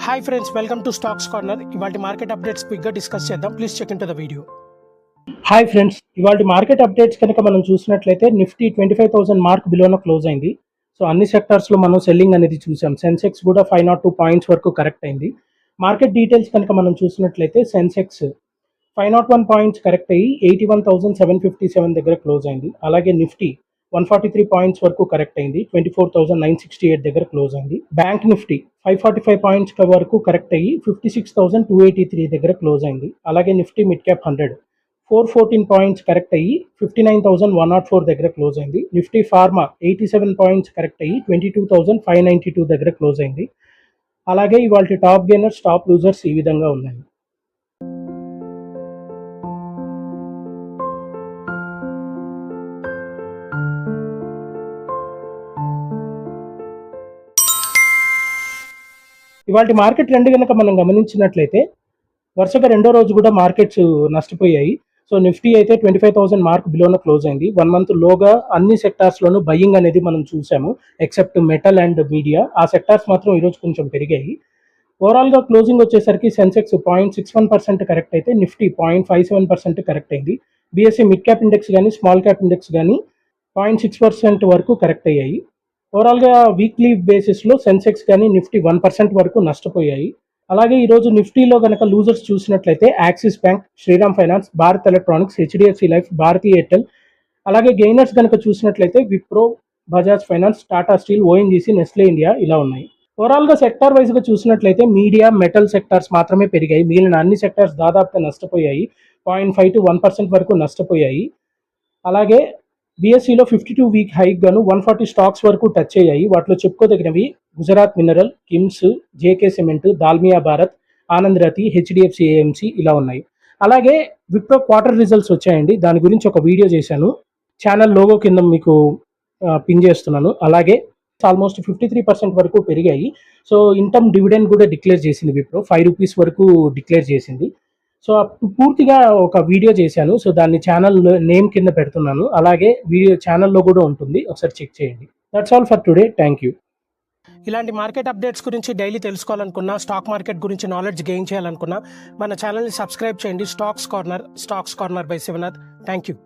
Hi friends, welcome to stocks corner. ఇవాళ market updates క్విక్గా discuss చేద్దాం. Please check in to the video. Hi friends, ఇవాళ market updates కనుక మనం చూసినట్లయితే నిఫ్టీ 25,000 మార్క్ బిలోన క్లోజ్ అయింది. సో అన్ని సెక్టార్స్లో మనం సెల్లింగ్ అనేది చూసాం. సెన్సెక్స్ కూడా 502 పాయింట్స్ వరకు కరెక్ట్ అయింది. మార్కెట్ డీటెయిల్స్ కనుక మనం చూసినట్లయితే సెన్సెక్స్ 501 పాయింట్స్ కరెక్ట్ అయ్యి 81,757 దగ్గర క్లోజ్ అయింది. అలాగే నిఫ్టీ 143 పాయింట్స్ వరకు కరెక్ట్ అయింది, 24,968 దగ్గర క్లోజ్ అయింది. బ్యాంక్ నిఫ్టీ 545 పాయింట్స్ వరకు కరెక్ట్ అయ్యి 56,283 దగ్గర క్లోజ్ అయింది. అలాగే Nifty mid cap 100 414 points correct అయ్యి 59,104 దగ్గర క్లోజ్ అయింది. నిఫ్టీ ఫార్మా 87 పాయింట్స్ కరెక్ట్ అయ్యి 22,592 దగ్గర క్లోజ్ అయింది. అలాగే ఇవాళ టాప్ గెయినర్స్ టాప్ లూజర్స్ ఈ విధంగా ఉన్నాయి. ఇవాళ మార్కెట్ ట్రెండ్ కనుక మనం గమనించినట్లయితే వరుసగా రెండో రోజు కూడా మార్కెట్స్ నష్టపోయాయి. సో నిఫ్టీ అయితే 25,000 మార్క్ బిలోన క్లోజ్ అయింది. 1 మంత్ లోగా అన్ని సెక్టార్స్లోనూ బయింగ్ అనేది మనం చూసాము, ఎక్సెప్ట్ మెటల్ అండ్ మీడియా. ఆ సెక్టార్స్ మాత్రం ఈరోజు కొంచెం పెరిగాయి. ఓవరాల్గా క్లోజింగ్ వచ్చేసరికి సెన్సెక్స్ 0.61% కరెక్ట్ అయితే నిఫ్టీ 0.57% కరెక్ట్ అయింది. బీఎస్సీ మిడ్ క్యాప్ ఇండెక్స్ కానీ స్మాల్ క్యాప్ ఇండెక్స్ కానీ 0.6% వరకు కరెక్ట్ అయ్యాయి. ఓవరాల్గా వీక్లీ బేసిస్లో సెన్సెక్స్ కానీ నిఫ్టీ 1% వరకు నష్టపోయాయి. అలాగే ఈరోజు నిఫ్టీలో కనుక లూజర్స్ చూసినట్లయితే Axis Bank, Shriram Finance, Bharat Electronics, HDFC Life, Bharti Airtel. అలాగే గెయినర్స్ కనుక చూసినట్లయితే Wipro, Bajaj Finance, Tata Steel, ONGC, Nestle India ఇలా ఉన్నాయి. ఓవరాల్గా సెక్టార్ వైజ్గా చూసినట్లయితే మీడియా, మెటల్ సెక్టార్స్ మాత్రమే పెరిగాయి. మిగిలిన అన్ని సెక్టార్స్ దాదాపుగా నష్టపోయాయి. 0.5 to 1% వరకు నష్టపోయాయి. అలాగే బీఎస్సీలో 52 వీక్ హైక్ గాను 140 స్టాక్స్ వరకు టచ్ అయ్యాయి. వాటిలో చెప్పుకోదగినవి Gujarat mineral, KIMS, JK cement, Dalmia Bharat, Anand Rathi, HDFC AMC ఇలా ఉన్నాయి. అలాగే విప్రో క్వార్టర్ రిజల్ట్స్ వచ్చాయండి. దాని గురించి ఒక వీడియో చేశాను, ఛానల్ లోగో కింద మీకు పిన్ చేస్తున్నాను. అలాగే ఆల్మోస్ట్ 53% వరకు పెరిగాయి. సో ఇన్కమ్ డివిడెండ్ కూడా డిక్లేర్ చేసింది విప్రో, 5 రూపీస్ వరకు డిక్లేర్ చేసింది. సో పూర్తిగా ఒక వీడియో చేశాను. సో దాన్ని ఛానల్ నేమ్ కింద పెడుతున్నాను. అలాగే వీడియో ఛానల్లో కూడా ఉంటుంది, ఒకసారి చెక్ చేయండి. That's all for today. Thank you. ఇలాంటి మార్కెట్ అప్డేట్స్ గురించి డైలీ తెలుసుకోవాలనుకున్నా, స్టాక్ మార్కెట్ గురించి నాలెడ్జ్ గెయిన్ చేయాలనుకున్నా మన ఛానల్ని సబ్స్క్రైబ్ చేయండి. Stocks corner by Shivanath. Thank you.